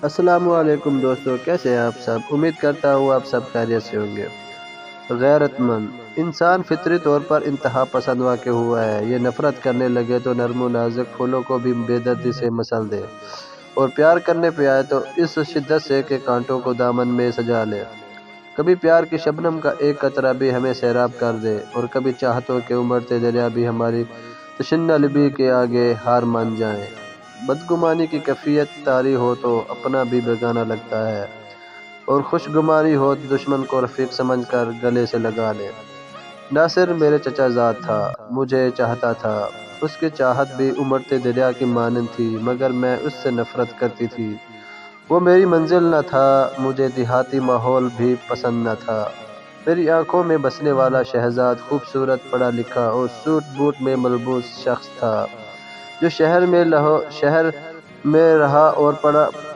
السلام علیکم دوستو، کیسے ہیں آپ سب؟ امید کرتا ہوں آپ سب خیریت سے ہوں گے۔ غیرت مند انسان فطری طور پر انتہا پسند واقع ہوا ہے۔ یہ نفرت کرنے لگے تو نرم و نازک پھولوں کو بھی بے دردی سے مسل دے، اور پیار کرنے پہ آئے تو اس شدت سے کہ کانٹوں کو دامن میں سجا لے۔ کبھی پیار کی شبنم کا ایک قطرہ بھی ہمیں سیراب کر دے، اور کبھی چاہتوں کے امڑتے دریا بھی ہماری تشنہ لبی کے آگے ہار مان جائیں۔ بدگمانی کی کیفیت طاری ہو تو اپنا بھی بیگانہ لگتا ہے، اور خوش گمانی ہو تو دشمن کو رفیق سمجھ کر گلے سے لگا لے۔ ناصر میرے چچا زاد تھا، مجھے چاہتا تھا۔ اس کی چاہت بھی امڑتے دریا کی مانند تھی، مگر میں اس سے نفرت کرتی تھی۔ وہ میری منزل نہ تھا، مجھے دیہاتی ماحول بھی پسند نہ تھا۔ میری آنکھوں میں بسنے والا شہزاد خوبصورت پڑھا لکھا اور سوٹ بوٹ میں ملبوس شخص تھا، جو شہر میں رہا اور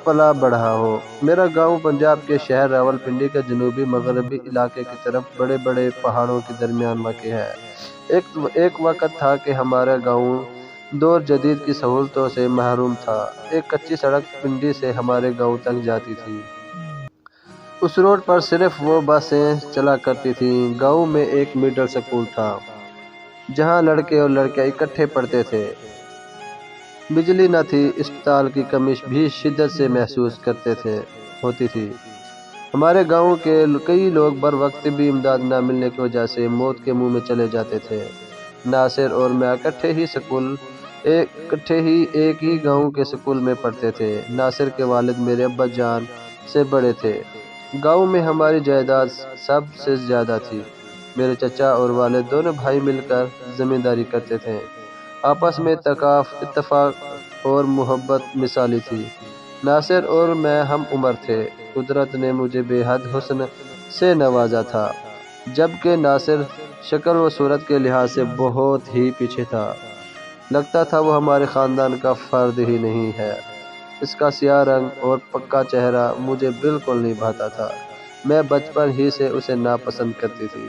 پلا بڑھا ہو۔ میرا گاؤں پنجاب کے شہر راولپنڈی کے جنوبی مغربی علاقے کی طرف بڑے بڑے پہاڑوں کے درمیان واقع ہے۔ ایک وقت تھا کہ ہمارا گاؤں دور جدید کی سہولتوں سے محروم تھا۔ ایک کچی سڑک پنڈی سے ہمارے گاؤں تک جاتی تھی۔ اس روڈ پر صرف وہ بسیں چلا کرتی تھیں۔ گاؤں میں ایک مڈل سکول تھا، جہاں لڑکے اور لڑکیاں اکٹھے پڑھتے تھے۔ بجلی نہ تھی، اسپتال کی کمی بھی شدت سے محسوس ہوتی تھی۔ ہمارے گاؤں کے کئی لوگ بر وقت طبی امداد نہ ملنے کی وجہ سے موت کے منہ میں چلے جاتے تھے۔ ناصر اور میں اکٹھے ہی ایک ہی گاؤں کے سکول میں پڑھتے تھے۔ ناصر کے والد میرے ابا جان سے بڑے تھے۔ گاؤں میں ہماری جائیداد سب سے زیادہ تھی۔ میرے چچا اور والد دونوں بھائی مل کر زمینداری کرتے تھے۔ آپس میں اتفاق اور محبت مثالی تھی۔ ناصر اور میں ہم عمر تھے۔ قدرت نے مجھے بے حد حسن سے نوازا تھا، جبکہ ناصر شکل و صورت کے لحاظ سے بہت ہی پیچھے تھا۔ لگتا تھا وہ ہمارے خاندان کا فرد ہی نہیں ہے۔ اس کا سیاہ رنگ اور پکا چہرہ مجھے بالکل نہیں بھاتا تھا۔ میں بچپن ہی سے اسے ناپسند کرتی تھی۔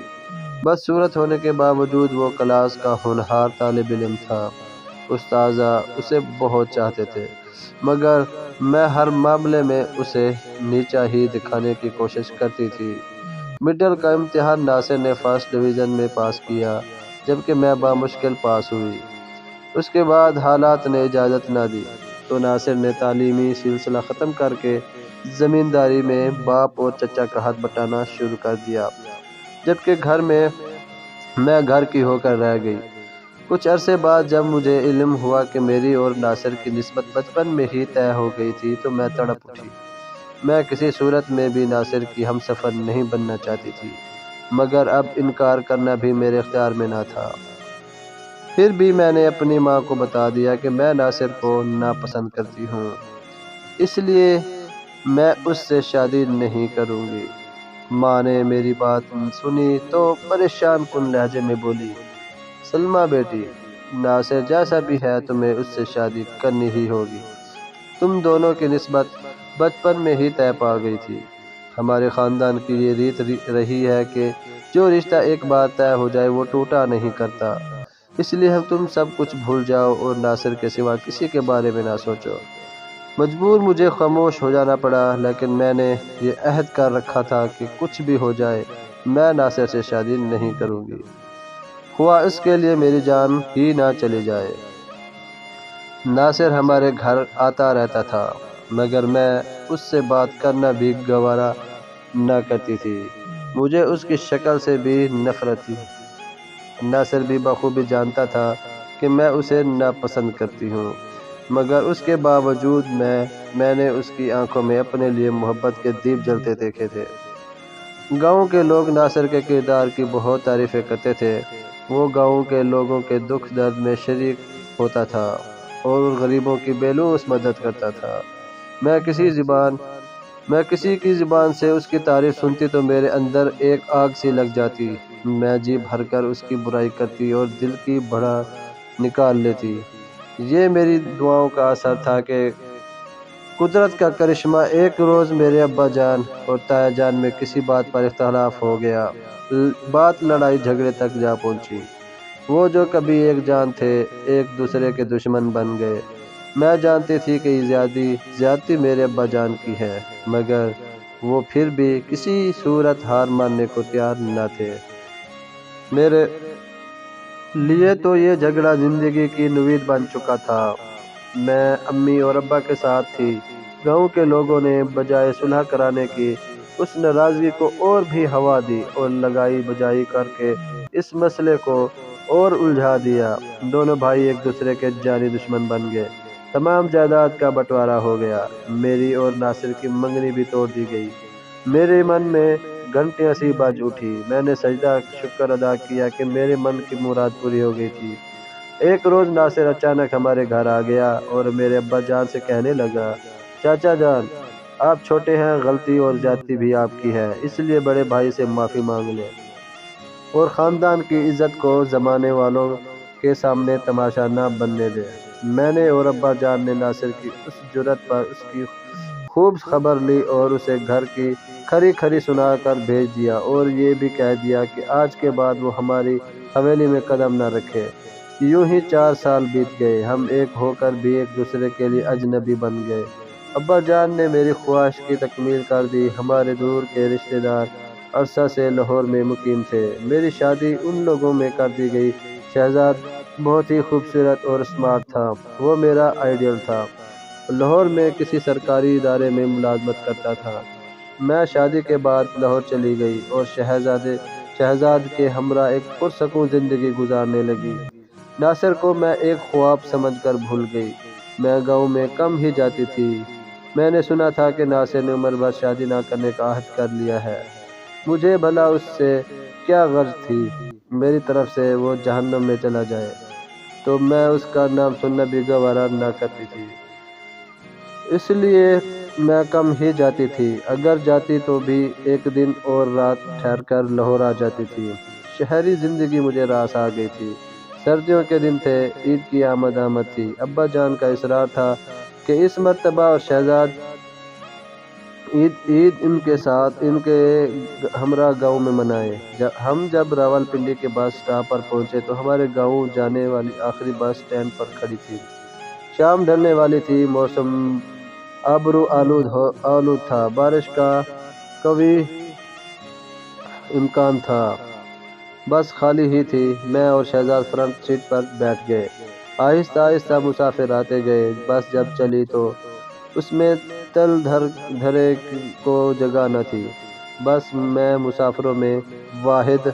بدصورت ہونے کے باوجود وہ کلاس کا ہونہار طالب علم تھا۔ استاذہ اسے بہت چاہتے تھے، مگر میں ہر معاملے میں اسے نیچا ہی دکھانے کی کوشش کرتی تھی۔ مڈل کا امتحان ناصر نے فرسٹ ڈویژن میں پاس کیا، جبکہ میں بامشکل پاس ہوئی۔ اس کے بعد حالات نے اجازت نہ دی تو ناصر نے تعلیمی سلسلہ ختم کر کے زمینداری میں باپ اور چچا کا ہاتھ بٹانا شروع کر دیا، جبکہ میں گھر کی ہو کر رہ گئی۔ کچھ عرصے بعد جب مجھے علم ہوا کہ میری اور ناصر کی نسبت بچپن میں ہی طے ہو گئی تھی تو میں تڑپ اٹھی۔ میں کسی صورت میں بھی ناصر کی ہم سفر نہیں بننا چاہتی تھی، مگر اب انکار کرنا بھی میرے اختیار میں نہ تھا۔ پھر بھی میں نے اپنی ماں کو بتا دیا کہ میں ناصر کو ناپسند کرتی ہوں، اس لیے میں اس سے شادی نہیں کروں گی۔ ماں نے میری بات سنی تو پریشان کن لہجے میں بولی، سلمیٰ بیٹی، ناصر جیسا بھی ہے تمہیں اس سے شادی کرنی ہی ہوگی۔ تم دونوں کی نسبت بچپن میں ہی طے پا گئی تھی۔ ہمارے خاندان کی یہ ریت رہی ہے کہ جو رشتہ ایک بار طے ہو جائے وہ ٹوٹا نہیں کرتا، اس لیے تم سب کچھ بھول جاؤ اور ناصر کے سوا کسی کے بارے میں نہ سوچو۔ مجبور مجھے خاموش ہو جانا پڑا، لیکن میں نے یہ عہد کر رکھا تھا کہ کچھ بھی ہو جائے میں ناصر سے شادی نہیں کروں گی، خواہ اس کے لیے میری جان ہی نہ چلی جائے۔ ناصر ہمارے گھر آتا رہتا تھا، مگر میں اس سے بات کرنا بھی گوارا نہ کرتی تھی۔ مجھے اس کی شکل سے بھی نفرت تھی۔ ناصر بھی بخوبی جانتا تھا کہ میں اسے ناپسند کرتی ہوں، مگر اس کے باوجود میں نے اس کی آنکھوں میں اپنے لیے محبت کے دیپ جلتے دیکھے تھے۔ گاؤں کے لوگ ناصر کے کردار کی بہت تعریفیں کرتے تھے۔ وہ گاؤں کے لوگوں کے دکھ درد میں شریک ہوتا تھا اور غریبوں کی بے لوث مدد کرتا تھا۔ میں کسی کی زبان سے اس کی تعریف سنتی تو میرے اندر ایک آگ سی لگ جاتی۔ میں جی بھر کر اس کی برائی کرتی اور دل کی بڑھا نکال لیتی۔ یہ میری دعاؤں کا اثر تھا کہ قدرت کا کرشمہ، ایک روز میرے ابا جان اور تایا جان میں کسی بات پر اختلاف ہو گیا۔ بات لڑائی جھگڑے تک جا پہنچی۔ وہ جو کبھی ایک جان تھے، ایک دوسرے کے دشمن بن گئے۔ میں جانتی تھی کہ یہ زیادتی میرے ابا جان کی ہے، مگر وہ پھر بھی کسی صورت ہار ماننے کو تیار نہ تھے۔ میرے لیے تو یہ جھگڑا زندگی کی نوید بن چکا تھا۔ میں امی اور ابا کے ساتھ تھی۔ گاؤں کے لوگوں نے بجائے صلح کرانے کی اس ناراضگی کو اور بھی ہوا دی اور لگائی بجائی کر کے اس مسئلے کو اور الجھا دیا۔ دونوں بھائی ایک دوسرے کے جانی دشمن بن گئے۔ تمام جائیداد کا بٹوارا ہو گیا۔ میری اور ناصر کی منگنی بھی توڑ دی گئی۔ میرے من میں گھنٹیاں سی بج اٹھی۔ میں نے سجدہ شکر ادا کیا کہ میرے من کی مراد پوری ہو گئی تھی۔ ایک روز ناصر اچانک ہمارے گھر آ گیا اور میرے ابا جان سے کہنے لگا، چاچا جان، آپ چھوٹے ہیں، غلطی اور زیادتی بھی آپ کی ہے، اس لیے بڑے بھائی سے معافی مانگ لیں اور خاندان کی عزت کو زمانے والوں کے سامنے تماشا نہ بننے دیں۔ میں نے اور ابا جان نے ناصر کی اس جرأت پر اس کی خوب خبر لی اور اسے گھر کی کھری کھری سنا کر بھیج دیا اور یہ بھی کہہ دیا کہ آج کے بعد وہ ہماری حویلی میں قدم نہ رکھے۔ یوں ہی 4 سال بیت گئے۔ ہم ایک ہو کر بھی ایک دوسرے کے لیے اجنبی بن گئے۔ ابا جان نے میری خواہش کی تکمیل کر دی۔ ہمارے دور کے رشتہ دار عرصہ سے لاہور میں مقیم تھے۔ میری شادی ان لوگوں میں کر دی گئی۔ شہزاد بہت ہی خوبصورت اور اسمارٹ تھا۔ وہ میرا آئیڈیل تھا۔ لاہور میں کسی سرکاری ادارے میں ملازمت کرتا تھا۔ میں شادی کے بعد لاہور چلی گئی اور شہزاد کے ہمراہ ایک پرسکون زندگی گزارنے لگی۔ ناصر کو میں ایک خواب سمجھ کر بھول گئی۔ میں گاؤں میں کم ہی جاتی تھی۔ میں نے سنا تھا کہ ناصر نے عمر بھر شادی نہ کرنے کا عہد کر لیا ہے۔ مجھے بھلا اس سے کیا غرض تھی؟ میری طرف سے وہ جہنم میں چلا جائے تو میں اس کا نام سننا بھی گوارا نہ کرتی تھی۔ اس لیے میں کم ہی جاتی تھی۔ اگر جاتی تو بھی ایک دن اور رات ٹھہر کر لاہور آ جاتی تھی۔ شہری زندگی مجھے راس آ گئی تھی۔ سردیوں کے دن تھے، عید کی آمد تھی۔ ابا جان کا اصرار تھا کہ اس مرتبہ اور شہزاد عید ان کے ہمراہ گاؤں میں منائے۔ ہم جب راولپنڈی کے بس اسٹاپ پر پہنچے تو ہمارے گاؤں جانے والی آخری بس اسٹینڈ پر کھڑی تھی۔ شام ڈھلنے والی تھی۔ موسم ابرو آلود تھا۔ بارش کا قوی امکان تھا۔ بس خالی ہی تھی۔ میں اور شہزاد فرنٹ سیٹ پر بیٹھ گئے۔ آہستہ آہستہ مسافر آتے گئے۔ بس جب چلی تو اس میں تل دھرے کو جگہ نہ تھی۔ بس میں مسافروں میں واحد